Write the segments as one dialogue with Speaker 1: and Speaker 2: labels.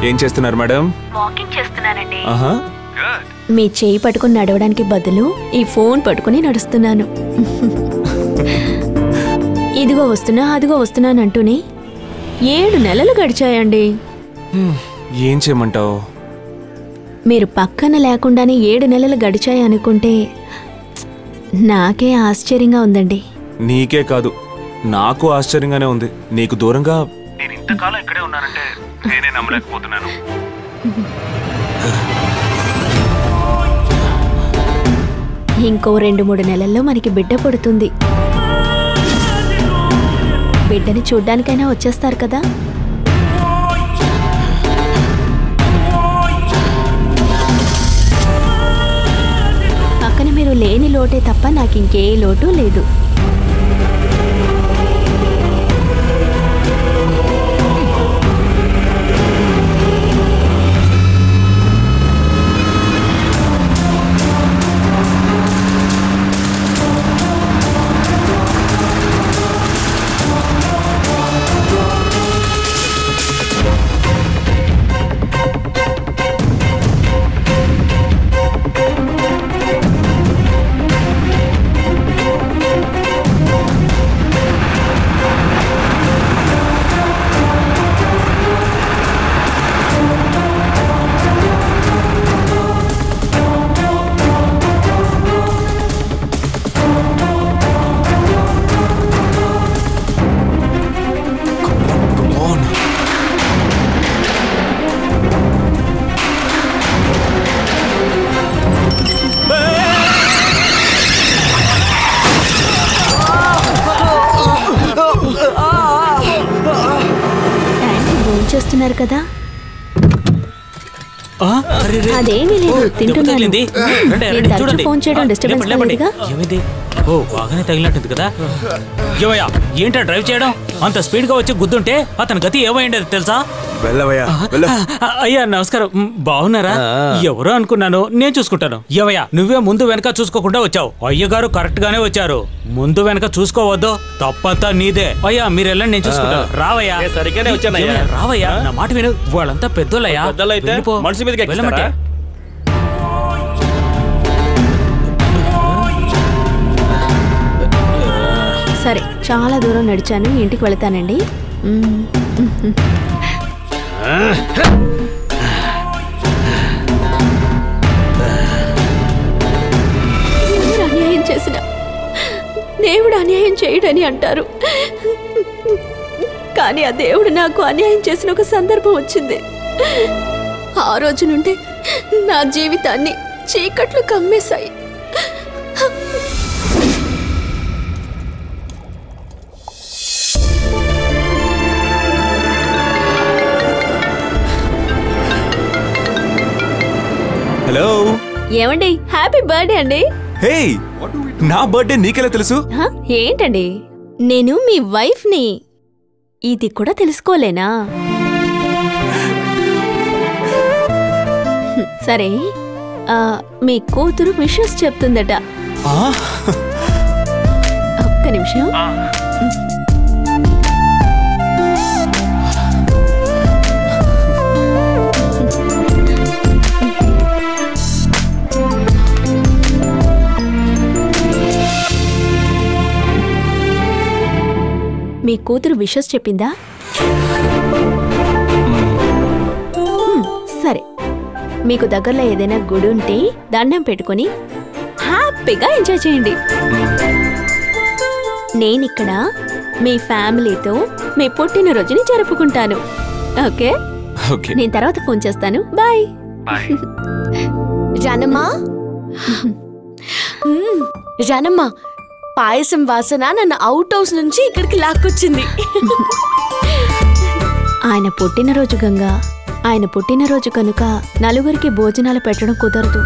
Speaker 1: ఏం చేస్తున్నారు madam?
Speaker 2: Walking చేస్తున్నానండి.
Speaker 3: మీ చేయి పట్టుకుని నడవడానికి బదులు ఈ ఫోన్ పట్టుకుని నడుస్తున్నాను. ఇదిగో వస్తున్నా అదిగో వస్తున్నానంటూనే 7 నెలలు గడిచాయండి.
Speaker 1: ఏం చేయమంటావు?
Speaker 3: మీరు పక్కన లేకుండానే 7 నెలలు గడిచాయి అనుకుంటే నాకే ఆశ్చర్యంగా ఉందండి.
Speaker 1: నీకే కాదు, నాకు ఆశ్చర్యంగానే ఉంది. నీకు దూరంగా నేను ఇంతకాలం ఇక్కడే ఉన్నానంటే నేనే నమ్మలేకపోతున్నాను.
Speaker 3: ఇంకో 2-3 నెలల్లో మనకి బిడ్డ పుడుతుంది. బిడ్డని చూడ్డానికైనా వచ్చేస్తారు కదా. పక్కన మీరు లేని లోటే తప్ప నాకు ఇంకే లోటు లేదు. చేస్తున్నారు కదా. అదేమీ లేదు, తింటున్నాను. ఫోన్ చేయడం డిస్టర్బెన్స్ లేదుగా.
Speaker 4: ఓ బాగానే తగిలినట్టుంది కదా. ఏవయ్యా ఏంటా డ్రైవ్ చేయడం? అంత స్పీడ్ గా వచ్చి గుద్దుంటే అతని గతి ఏమైండేది తెలుసా? అయ్యా నమస్కారం, బాగున్నారా? ఎవరో అనుకున్నాను, నేను చూసుకుంటాను. ఏవయ్యా నువ్వే ముందు వెనక చూసుకోకుండా వచ్చావు. అయ్యగారు కరెక్ట్ గానే వచ్చారు. ముందు వెనక చూసుకోవద్దు, తప్పంతా నీదే. అయ్యా మీరు వెళ్ళండి, నేను చూసుకుంటాను. రావయ్యా.
Speaker 5: సరిగ్గానే వచ్చానయ్యా.
Speaker 4: రావయ్యా, నా మాట విను. వాళ్ళంతా పెద్దోళ్ళయ్యా.
Speaker 5: మనిషి మీదకి
Speaker 4: వెళ్ళమంటే.
Speaker 3: సరే, చాలా దూరం నడిచాను, ఇంటికి వెళతానండి. అన్యాయం చేసిన దేవుడు అన్యాయం చేయడని అంటారు, కానీ ఆ దేవుడు నాకు అన్యాయం చేసిన ఒక సందర్భం వచ్చింది. ఆ రోజు నుండి నా జీవితాన్ని చీకట్లు కమ్మేశాయి.
Speaker 1: హలో,
Speaker 3: ఏమండి? హ్యాపీ బర్త్డే అండి.
Speaker 1: హే, నా బర్త్డే నీకెలా తెలుసు?
Speaker 3: ఏంటండి, నేను మీ వైఫ్ ని. ఇది కూడా తెలుసుకోలేనా? సరే, మీ కూతురు విషెస్ చెప్తుందట. ఒక్క నిమిషం. మీ కూతురు విషెస్ చెప్పిందా? సరే, మీకు దగ్గరలో ఏదైనా గుడి ఉంటే దండం పెట్టుకుని హ్యాపీగా ఎంజాయ్ చేయండి. నేనిక్కడ మీ ఫ్యామిలీతో మీ పుట్టినరోజుని జరుపుకుంటాను. ఓకే? నేను తర్వాత ఫోన్ చేస్తాను. బాయ్.
Speaker 6: జానమ్మా, జానమ్మా, పాయసం వాసన నన్ను అవుట్ హౌస్ నుంచి ఇక్కడికి లాక్కొచ్చింది.
Speaker 3: ఆయన పుట్టినరోజు గంగా, ఆయన పుట్టినరోజు కనుక నలుగురికి భోజనాలు పెట్టడం కుదరదు.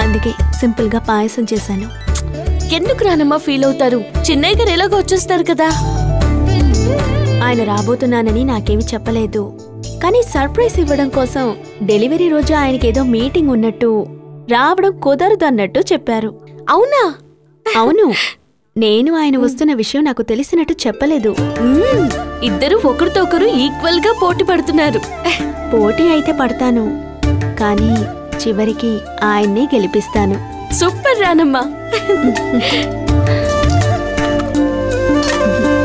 Speaker 3: అందుకే సింపుల్ గా పాయసం చేశాను.
Speaker 6: ఎందుకు రానమ్మా ఫీల్ అవుతారు? చిన్నయ్య గారు ఎలాగో వచ్చేస్తారు కదా.
Speaker 3: ఆయన రాబోతున్నానని నాకేమి చెప్పలేదు, కానీ సర్ప్రైజ్ ఇవ్వడం కోసం డెలివరీ రోజు ఆయనకేదో మీటింగ్ ఉన్నట్టు రావడం కుదరదు అన్నట్టు చెప్పారు.
Speaker 6: అవునా?
Speaker 3: అవును. నేను ఆయన వస్తున్న విషయం నాకు తెలిసినట్టు చెప్పలేదు.
Speaker 6: ఇద్దరు ఒకరితో ఒకరు ఈక్వల్ గా పోటీ పడుతున్నారు.
Speaker 3: పోటీ అయితే పడతాను, కానీ చివరికి ఆయన్నే గెలిపిస్తాను.
Speaker 6: సూపర్ రానమ్మా.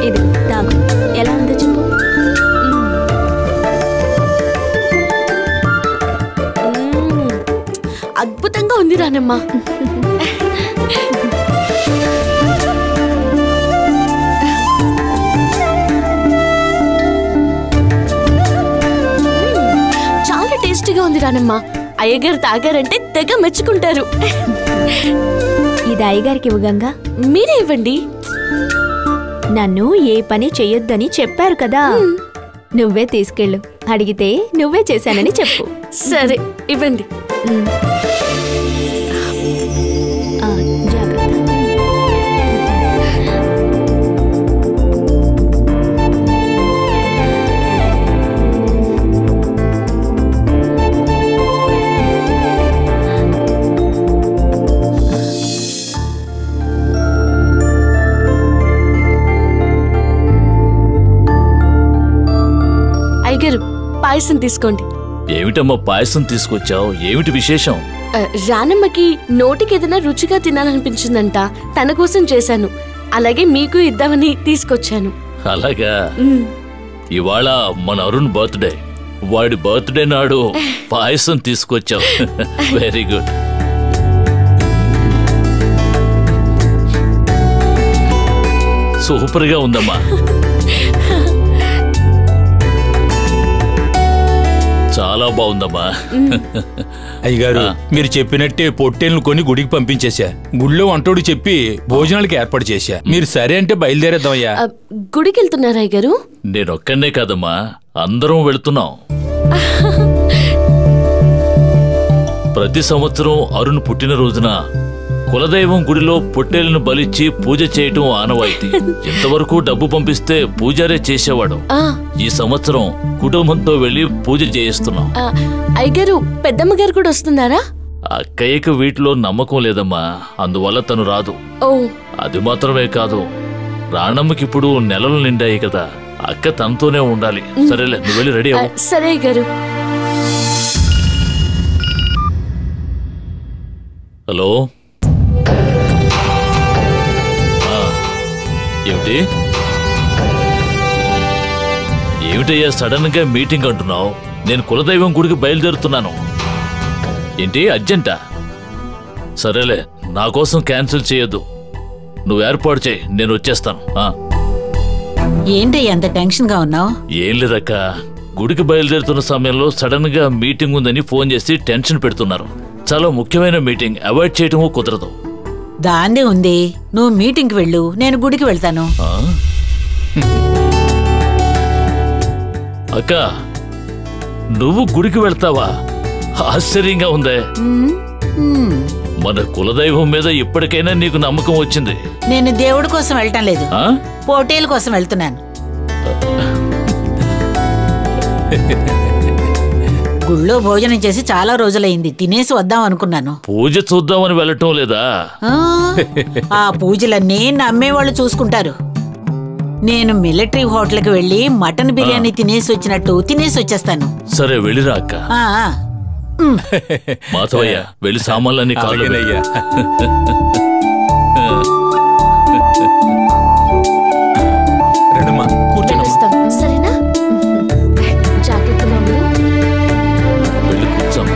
Speaker 3: ఇది తాగు, ఎలా ఉందో చెప్పు.
Speaker 6: అద్భుతంగా ఉంది రానమ్మా. చాలా టేస్టీగా ఉంది రానమ్మా. అయ్యగారు తాగారంటే తెగ మెచ్చుకుంటారు.
Speaker 3: ఇది అయ్యగారికి ఇవ్వగంగా,
Speaker 6: మీరే ఇవ్వండి.
Speaker 3: నన్ను ఏ పని చెయ్యొద్దని చెప్పారు కదా, నువ్వే తీసుకెళ్ళు. అడిగితే నువ్వే చేశానని చెప్పు.
Speaker 6: సరే ఇవ్వండి.
Speaker 3: జాగ్రత్త.
Speaker 6: అయ్యగారు పాయసం తీసుకోండి.
Speaker 2: ఏమిటమ్మా పాయసం తీసుకొచ్చావు? ఏమిటి విశేషం?
Speaker 6: రానమ్మకి నోటికి ఏదైనా రుచిగా తినాలనిపించిందంట, తన కోసం చేశాను. అలాగే మీకు ఇద్దామని తీసుకొచ్చాను.
Speaker 2: అలాగా? ఇవాళ మన అరుణ్ బర్త్డే. వాడి బర్త్డే నాడు పాయసం తీసుకొచ్చావు. Very good. సూపర్ గా ఉందమ్మా. చాలా బాగుందమ్మా.
Speaker 7: అయ్యగారు, మీరు చెప్పినట్టే పొట్టేలను కొని గుడికి పంపించేశా. గుడిలో వంటోడు చెప్పి భోజనాలకి ఏర్పాటు చేశా. మీరు సరే అంటే బయలుదేరేద్దామయ్యా.
Speaker 6: గుడికి వెళ్తున్నారా అయ్యగారు?
Speaker 2: నేనొక్కనే కాదమ్మా, అందరం వెళుతున్నాం. ప్రతి సంవత్సరం అరుణ్ పుట్టినరోజున కులదైవం గుడిలో పొట్టేలను బలిచ్చి పూజ చేయటం ఆనవాయితీ. ఇంతవరకు డబ్బు పంపిస్తే పూజారే చేసేవాడు. ఈ సంవత్సరం కుటుంబంతో వెళ్లి పూజ చేయిస్తున్నాం.
Speaker 6: అయ్యగారు, పెద్దమ్మ గారు కూడా వస్తున్నారా?
Speaker 2: అక్కయ్యకు వీటిలో నమ్మకం లేదమ్మా, అందువల్ల తను రాదు. అది మాత్రమే కాదు, రాణమ్మకిప్పుడు నెలలు నిండాయి కదా, అక్క తనతోనే ఉండాలి. సరేలే, నువ్వు వెళ్ళి రెడీ అవ్వు.
Speaker 6: సరే అయ్యగారు.
Speaker 2: హలో, ఏమిటి ఏమిటయ్యా సడన్ గా మీటింగ్ అంటున్నావు? నేను కులదైవం గుడికి బయలుదేరుతున్నాను. ఏంటి అర్జెంటా? సరేలే, నా కోసం క్యాన్సిల్ చేయొద్దు. నువ్వు ఏర్పాటు చేయి, నేను వచ్చేస్తాను.
Speaker 8: ఏంటి ఎంత టెన్షన్ గా ఉన్నావు?
Speaker 2: ఏం లేదక్క, గుడికి బయలుదేరుతున్న సమయంలో సడన్ గా మీటింగ్ ఉందని ఫోన్ చేసి టెన్షన్ పెడుతున్నారు. చాలా ముఖ్యమైన మీటింగ్, అవాయిడ్ చేయటమూ కుదరదు.
Speaker 8: దాందే ఉంది, నువ్వు మీటింగ్ కి వెళ్ళు, నేను గుడికి వెళ్తాను.
Speaker 2: అక్క, నువ్వు గుడికి వెళ్తావా? ఆశ్చర్యంగా ఉందే. మన కులదైవం మీద ఇప్పటికైనా నీకు నమ్మకం వచ్చింది.
Speaker 8: నేను దేవుడి కోసం వెళ్ళటం లేదు, పోటీల కోసం వెళ్తున్నాను. గుళ్ళో భోజనం చేసి చాలా రోజులైంది, తినేసి వద్దాం అనుకున్నాను.
Speaker 2: పూజ చూద్దామని వెళ్ళటం లేదా?
Speaker 8: ఆ పూజలన్నీ నమ్మేవాళ్ళు చూసుకుంటారు. నేను మిలిటరీ హోటల్కి వెళ్ళి మటన్ బిర్యానీ తినేసి వచ్చినట్టు తినేసి వచ్చేస్తాను.
Speaker 2: సరే వెళ్ళిరా అక్క. మాధవయ్య, వెళ్ళి సామాన్లన్నీ కాళ్ళు.
Speaker 6: సరేనా? జాగ్రత్తగా
Speaker 2: వెళ్ళి కూర్చోం.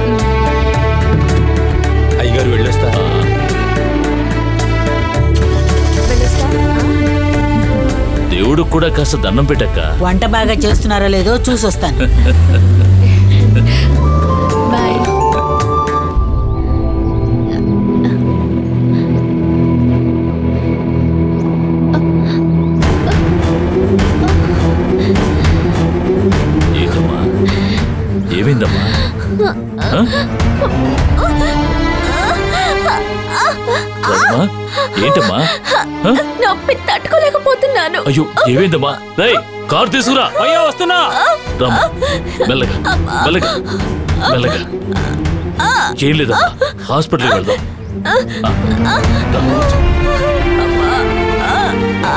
Speaker 7: అయ్యగారు వెళ్ళొస్తా.
Speaker 2: దేవుడు కూడా కాస్త దండం పెట్టక్క.
Speaker 8: వంట బాగా చేస్తున్నారో లేదో చూసొస్తాను.
Speaker 3: బాయ్.
Speaker 2: ఏంటమ్మా, ఏమైందమ్మా? ఏంటమ్మా?
Speaker 3: నొప్పి తట్టుకోలేకపోతున్నాను.
Speaker 2: అయ్యో, ఏమైందమ్మా? రేయ్, కారు తీసుకురా.
Speaker 4: అయ్యో వస్తున్నా.
Speaker 2: రమ్మా, మెల్లగా మెల్లగా మెల్లగా. ఏం లేదమ్మా, హాస్పిటల్కి వెళ్దాం.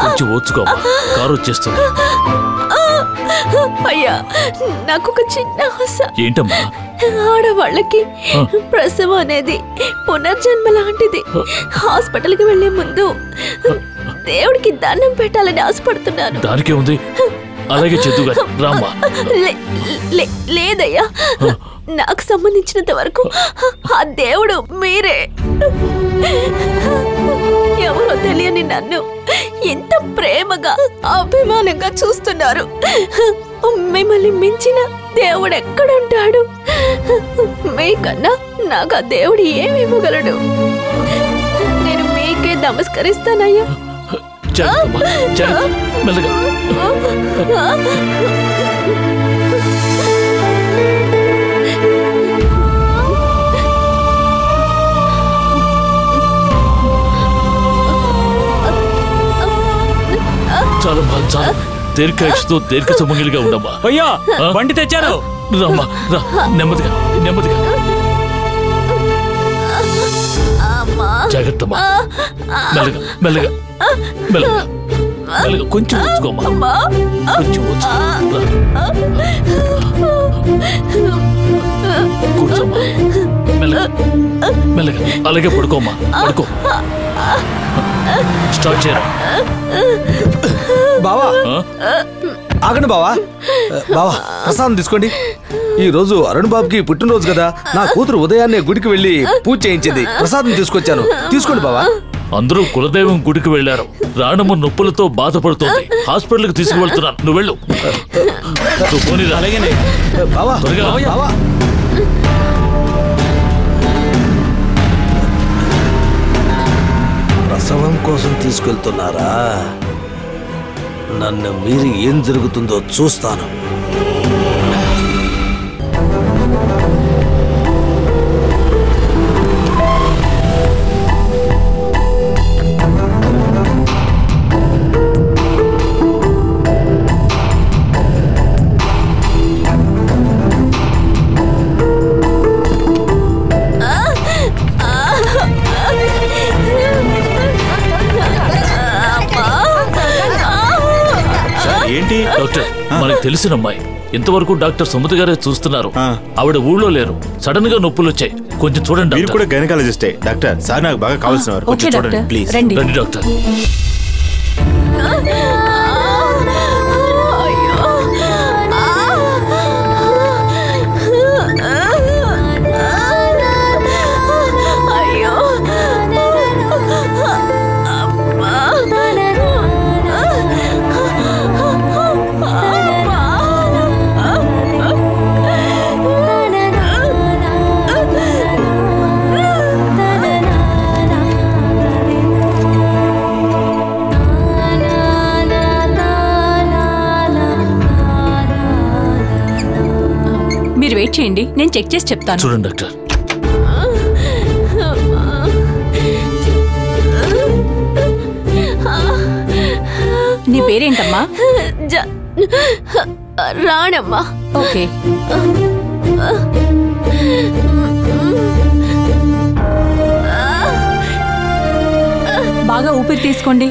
Speaker 2: కొంచెం ఓర్చుకోమ్మా, కారు వచ్చేస్తుంది.
Speaker 3: అయ్యా నాకు ఒక చిన్న ఆశ.
Speaker 2: ఏంటమ్మా?
Speaker 3: ఆడవాళ్ళకి ప్రసవం అనేది పునర్జన్మ లాంటిది. హాస్పిటల్కి వెళ్లే ముందు దేవుడికి దండం పెట్టాలని ఆశపడుతున్నాను.
Speaker 2: దానికే ఉంది, అలాగే చెద్దుగా రామ్మా.
Speaker 3: లేదయ్యా, నాకు సంబంధించినంత వరకు ఆ దేవుడు మీరే. ఎవరో తెలియని నన్ను ఎంత ప్రేమగా అభిమానంగా చూస్తున్నారు. మిమ్మల్ని మించిన దేవుడు ఎక్కడుంటాడు? మీకన్నా నాకు ఆ దేవుడు ఏమివ్వగలడు? నేను మీకే నమస్కరిస్తానయ్యా.
Speaker 2: చాలమ్మా, చాలు. దీర్ఘాయుష్తో దీర్ఘ సుమంగిలిగా ఉండమ్మా.
Speaker 4: అయ్యా బండి తెచ్చారు.
Speaker 2: రామ్మా, రా. నెమ్మదిగా నెమ్మదిగా. జాగ్రత్తమ్మా. మెల్లగా మెల్లగా మెల్లగా మెల్లగా. కొంచెం ఊచుకోమ్మా, కొంచెం ఊచుకో. కూర్చోమ్మా. మెల్లగా మెల్లగా. అలాగే పడుకోమ్మా, పడుకో. స్టార్ట్ చేయరా.
Speaker 5: బావా ఆగండి బావా. బావా ప్రసాదం తీసుకోండి. ఈ రోజు అరుణ్ బాబుకి పుట్టినరోజు కదా, నా కూతురు ఉదయాన్నే గుడికి వెళ్ళి పూజ చేయించింది. ప్రసాదం తీసుకొచ్చాను, తీసుకోండి బావా.
Speaker 2: అందరూ కులదైవం గుడికి వెళ్లారు. రాణమ్మ నొప్పులతో బాధపడుతోంది. హాస్పిటల్కి తీసుకువెళ్తున్నాను, నువ్వు వెళ్ళు.
Speaker 5: అలాగేనే బావా. బావా ప్రసవం కోసం తీసుకెళ్తున్నారా? నన్ను మీరి ఏం జరుగుతుందో చూస్తాను.
Speaker 1: ఏంటి
Speaker 2: డాక్టర్? మనకు తెలిసిన అమ్మాయి. ఇంతవరకు డాక్టర్ సుమతి గారే చూస్తున్నారు. ఆవిడ ఊళ్ళో లేరు. సడన్ గా నొప్పులు వచ్చాయి. కొంచెం చూడండి.
Speaker 1: మీరు కూడా గైనకాలజిస్టే డాక్టర్. సార్ నాకు బాగా కావాల్సిన వారు. కొంచెం చూడండి ప్లీజ్.
Speaker 2: రండి డాక్టర్.
Speaker 9: మీరు వెయిట్ చేయండి, నేను చెక్ చేసి చెప్తాను.
Speaker 2: చూడండి డాక్టర్.
Speaker 9: నీ పేరేంటమ్మా?
Speaker 3: రాణమ్మా.
Speaker 9: ఓకే. బాగా ఊపిరి తీసుకోండి.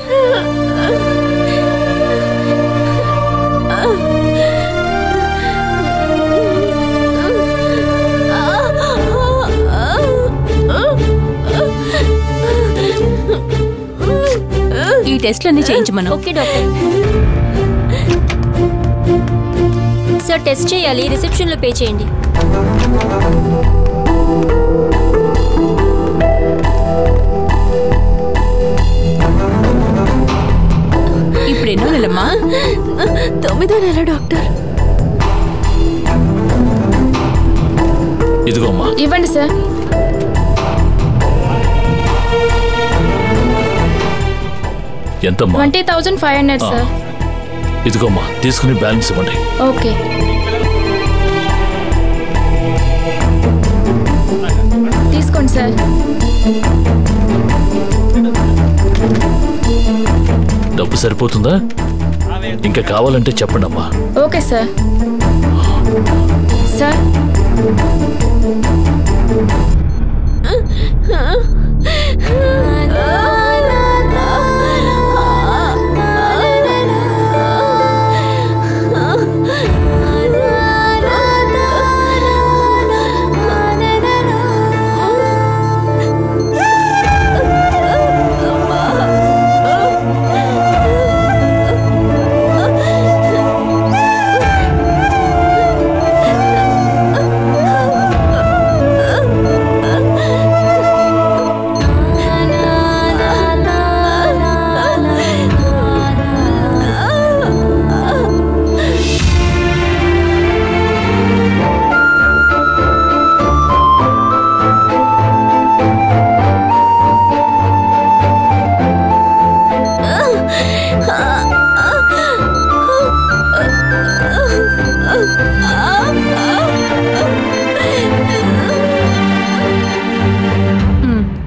Speaker 9: ఈ టెస్ట్లన్నీ చేయించమను.
Speaker 10: Okay doctor. సార్ టెస్ట్ చేయాలి, రిసెప్షన్లో పే చేయండి.
Speaker 9: ఇప్పుడు ఎన్నో నెలమ్మా?
Speaker 3: 9వ నెల డాక్టర్.
Speaker 2: ఇదిగోమ్మా.
Speaker 10: ఇవ్వండి సార్.
Speaker 2: ఎంతమ్మా?
Speaker 10: 20,500 సార్.
Speaker 2: ఇదిగోమ్మా, తీసుకుని బ్యాలెన్స్ ఇవ్వండి.
Speaker 10: ఓకే. తీసుకోండి సార్.
Speaker 2: డబ్బు సరిపోతుందా? ఇంకా కావాలంటే చెప్పండి అమ్మా.
Speaker 10: Okay sir. సార్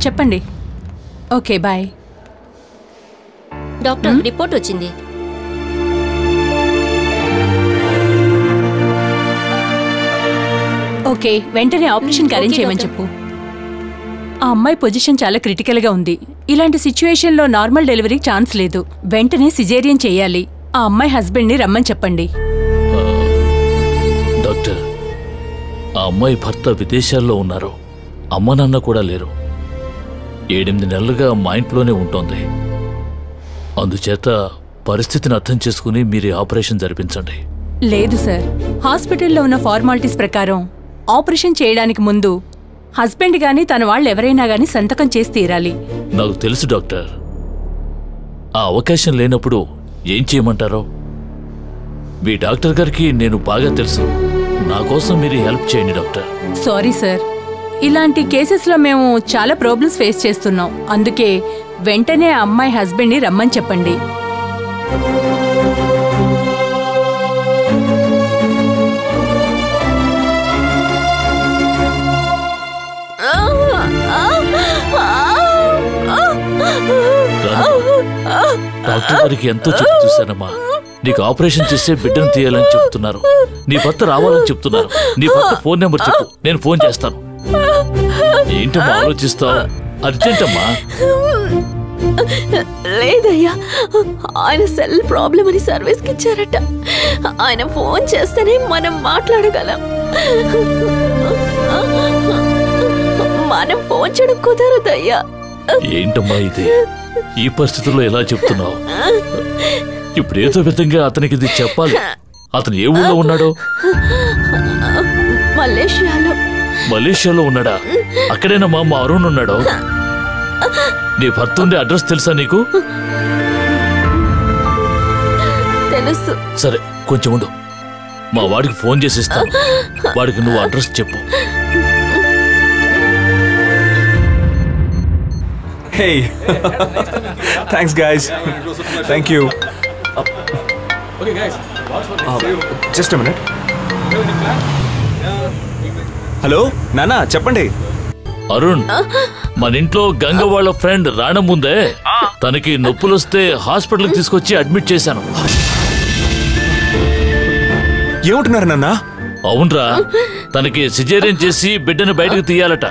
Speaker 9: చెప్పండి. Okay bye.
Speaker 10: డాక్టర్ రిపోర్ట్ వచ్చింది.
Speaker 9: ఓకే, వెంటనే ఆపరేషన్ అరేంజ్ చేయమని చెప్పు. ఆ అమ్మాయి పొజిషన్ చాలా క్రిటికల్గా ఉంది. ఇలాంటి సిచ్యువేషన్లో నార్మల్ డెలివరీ ఛాన్స్ లేదు. వెంటనే సిజేరియన్ చేయాలి. ఆ అమ్మాయి హస్బెండ్ని రమ్మని చెప్పండి.
Speaker 2: డాక్టర్, ఆ అమ్మాయి భర్త విదేశాల్లో ఉన్నారు. అమ్మ నాన్న కూడా లేరు. 7-8 నెలలుగా మా ఇంట్లోనే ఉంటోంది. అందుచేత పరిస్థితిని అర్థం చేసుకుని మీరు ఆపరేషన్ జరిపించండి.
Speaker 9: లేదు సార్, హాస్పిటల్లో ఉన్న ఫార్మాలిటీస్ ప్రకారం ఆపరేషన్ చేయడానికి ముందు హస్బెండ్ గాని తన వాళ్ళు ఎవరైనా గాని సంతకం చేసి తీరాలి.
Speaker 2: నాకు తెలుసు డాక్టర్. ఆ అవకాశం లేనప్పుడు ఏం చేయమంటారో? మీ డాక్టర్ గారికి నేను బాగా తెలుసు. నా కోసం మీరు హెల్ప్ చేయండి డాక్టర్.
Speaker 9: సారీ సార్, ఇలాంటి కేసెస్లో మేము చాలా ప్రాబ్లమ్స్ ఫేస్ చేస్తున్నాం. అందుకే వెంటనే ఆ అమ్మాయి హస్బెండ్ని రమ్మని చెప్పండి.
Speaker 2: డాక్టర్ గారికి ఎంతో చెప్పి చూశానమ్మా. నీకు ఆపరేషన్ చేస్తే బిడ్డను తీయాలని చెప్తున్నారు. నీ భర్త రావాలని చెప్తున్నారు. నీ భర్త ఫోన్ నెంబర్ చెప్పు, నేను ఫోన్ చేస్తాను. ఏంటమ్మా ఆలోచిస్తావు? అర్జెంట్ అమ్మా.
Speaker 3: లేదయ్యా, ఆయన సెల్ ప్రాబ్లం అని సర్వీస్కి ఇచ్చారట. ఆయన ఫోన్ చేస్తేనే మనం మాట్లాడగలం. మనం ఫోన్ చేయడం కుదరదయ్యా.
Speaker 2: ఏంటమ్మా ఇది? ఈ పరిస్థితుల్లో ఎలా చెప్తున్నావు? ఇప్పుడు ఏదో విధంగా అతనికి ఇది చెప్పాలి. అతను ఏ ఊళ్ళో ఉన్నాడో? మలేషియాలో ఉన్నాడా? అక్కడేనమ్మా మా అరుణ్ ఉన్నాడో? నీ భర్త ఉండే అడ్రస్ తెలుసా నీకు?
Speaker 3: తెలుసు.
Speaker 2: సరే, కొంచెం ఉండు. మా వాడికి ఫోన్ చేసి ఇస్తాను. వాడికి నువ్వు అడ్రస్ చెప్పు.
Speaker 1: Hey, thanks guys. Thank you.
Speaker 11: Okay guys,
Speaker 1: Just a minute. Hello నాన్న, చెప్పండి.
Speaker 2: అరుణ్, మన ఇంట్లో గంగ వాళ్ళ ఫ్రెండ్ రాణం ఉందే, తనకి నొప్పులొస్తే హాస్పిటల్కి తీసుకొచ్చి అడ్మిట్ చేశాను.
Speaker 1: ఏమంటున్నారు నాన్న?
Speaker 2: అవునరా, తనకి సిజేరియన్ చేసి బిడ్డను బయటకు తీయాలట.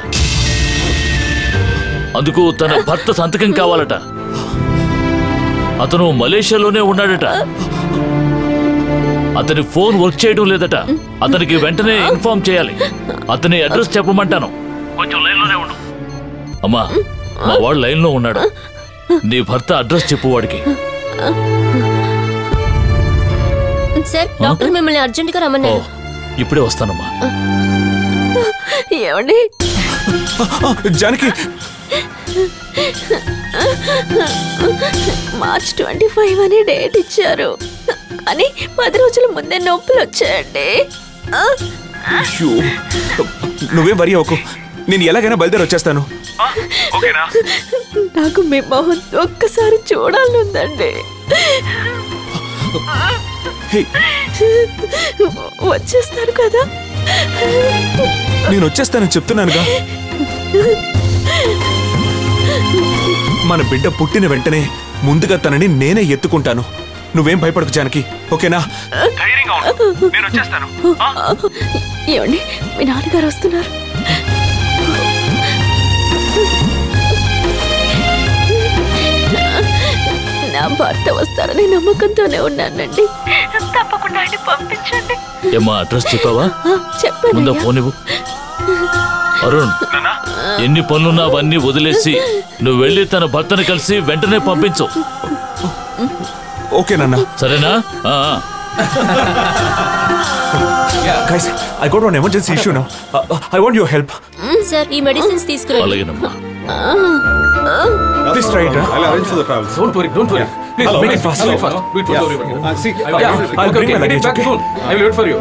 Speaker 2: అందుకు తన భర్త సంతకం కావాలట. అతను మలేషియాలోనే ఉన్నాడట. అతని ఫోన్ వర్క్ చేయడం లేదట. అతనికి వెంటనే ఇన్ఫార్మ్ చేయాలి. అతని అడ్రస్ చెప్పమంటాను. కొంచెం లైన్లోనే ఉండు. అమ్మా, మా వాడు లైన్లో ఉన్నాడు. నీ భర్త అడ్రస్ చెప్పు వాడికి.
Speaker 10: సార్, డాక్టర్ మిమ్మల్ని అర్జెంట్ గా రమ్మన్నారు.
Speaker 2: ఇప్పుడే వస్తానమ్మా.
Speaker 3: ఏమండి
Speaker 1: జానకి,
Speaker 3: మార్చ్ 25 అని డేట్ ఇచ్చారు, కానీ 10 రోజుల ముందే నొప్పులు వచ్చాయండి.
Speaker 1: నువ్వేం వరి అవ్వకు. నేను ఎలాగైనా బయలుదేరి వచ్చేస్తాను.
Speaker 3: నాకు మీ మొహం ఒక్కసారి చూడాలనుందండి. వచ్చేస్తారు కదా?
Speaker 1: నేను వచ్చేస్తానని చెప్తున్నానుగా. మన బిడ్డ పుట్టిన వెంటనే ముందుగా తనని నేనే ఎత్తుకుంటాను. నువ్వేం భయపడకు జానకి, ఓకేనా?
Speaker 3: ఏమండి, మీ నాన్నగారు వస్తున్నారు. నా భర్త వస్తారని నమ్మకంతోనే ఉన్నానండి. తప్పకుండా ఆయన పంపించండి.
Speaker 2: ఏమ్మా, అడ్రస్ చెప్పావా?
Speaker 3: చెప్పాను.
Speaker 2: ముందు ఫోన్ ఇవ్వు. అరుణ్, ఎన్ని పనులున్నా అవన్నీ వదిలేసి నువ్వు వెళ్ళి తన భర్తను కలిసి వెంటనే పంపించు.
Speaker 1: ఓకే నాన్న.
Speaker 2: సరేనా?
Speaker 1: Guys, I got an emergency issue now. I want your help.
Speaker 10: Sir, ఈ మెడిసిన్స్ తీసుకురండి.
Speaker 2: అలాగేనమ్మా.
Speaker 1: Please try it.
Speaker 11: I'll arrange for the travels. Don't worry. Please
Speaker 1: make it fast.
Speaker 11: Do it fast. Do it fast. See,
Speaker 1: I'll bring my luggage,
Speaker 11: back soon. I will wait for you.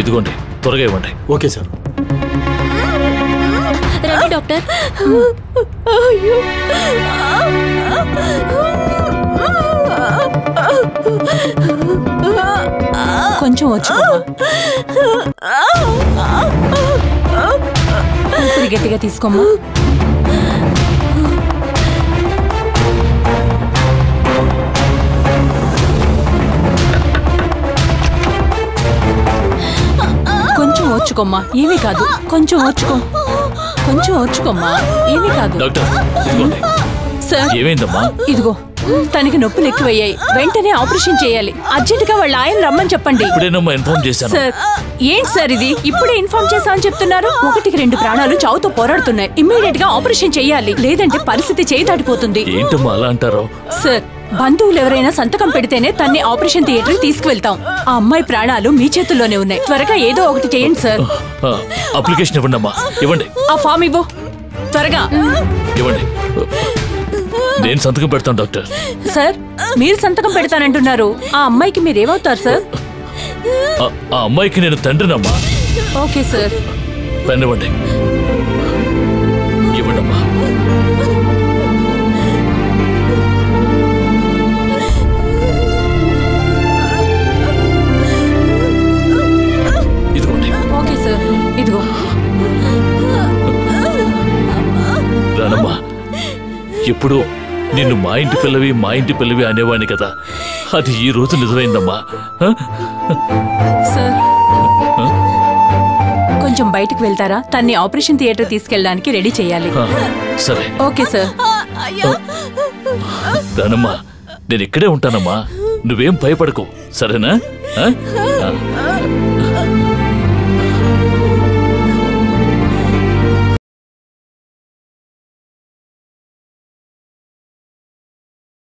Speaker 2: ఇదిగోండి, త్వరగా ఇవ్వండి.
Speaker 11: Okay sir.
Speaker 10: రండి doctor.
Speaker 3: అయ్యో
Speaker 9: కొంచెం వచ్చుకోమ్మా. ఊపిరి గట్టిగా తీసుకోమ్మా. కొంచెం ఓర్చుకోమ్మా, ఏమీ కాదు. కొంచెం ఓర్చుకో, కొంచెం ఓర్చుకోమ్మా, ఏమీ కాదు.
Speaker 2: డాక్టర్ ఇదిగోండి.
Speaker 9: సార్
Speaker 2: ఏమైందమ్మా?
Speaker 9: ఇదిగో తనకి నొప్పులు ఎక్కువయ్యాయి, వెంటనే ఆపరేషన్ చేయాలి. అర్జెంటుగా వాళ్ళ ఆయన రమ్మని చెప్పండి.
Speaker 2: ఇప్పుడేనమ్మా ఇన్ఫార్మ్ చేశాను.
Speaker 9: సార్ ఏంటి సార్ ఇది, ఇప్పుడే ఇన్ఫార్మ్ చేశా అని చెప్తున్నారు? 1-2 ప్రాణాలు చావుతో పోరాడుతున్నాయి. ఇమ్మీడియట్ గా ఆపరేషన్ చేయాలి, లేదంటే పరిస్థితి చేయి దాటిపోతుంది.
Speaker 2: ఏంటమ్మా అలా అంటారు?
Speaker 9: సార్ బంధువులు ఎవరైనా సంతకం పెడితేనే తన్ని ఆపరేషన్ థియేటర్ తీసుకువెళ్తాం. ఆ అమ్మాయి ప్రాణాలు మీ చేతుల్లోనే ఉన్నాయి. త్వరగా ఏదో ఒకటి చేయండి సార్.
Speaker 2: అప్లికేషన్ ఇవ్వండి అమ్మా, ఇవ్వండి.
Speaker 9: ఆ ఫామ్ ఇవ్వు త్వరగా.
Speaker 2: ఇవ్వండి, నేను సంతకం పెడతాను డాక్టర్.
Speaker 9: సార్ మీరు సంతకం పెడతానంటున్నారు, ఆ అమ్మాయికి మీరేమవుతారు సార్?
Speaker 2: ఆ అమ్మాయికి నేను తండ్రినమ్మా.
Speaker 9: Okay sir.
Speaker 2: పెన్ ఇవ్వండి, ఇవ్వండి అమ్మా. ఇదిగోండి.
Speaker 9: ఓకే సార్, ఇదిగో.
Speaker 2: రానమ్మా, ఎప్పుడు నిన్ను మా ఇంటి పిల్లవి అనేవాడిని కదా, అది ఈ రోజు నిజమైందమ్మా.
Speaker 9: సార్ కొంచెం బయటకు వెళ్తారా? తన్ని ఆపరేషన్ థియేటర్ తీసుకెళ్ళడానికి రెడీ చేయాలి.
Speaker 2: సరే.
Speaker 9: Okay sir.
Speaker 2: రానమ్మా, నేను ఇక్కడే ఉంటానమ్మా, నువ్వేం భయపడకు, సరేనా?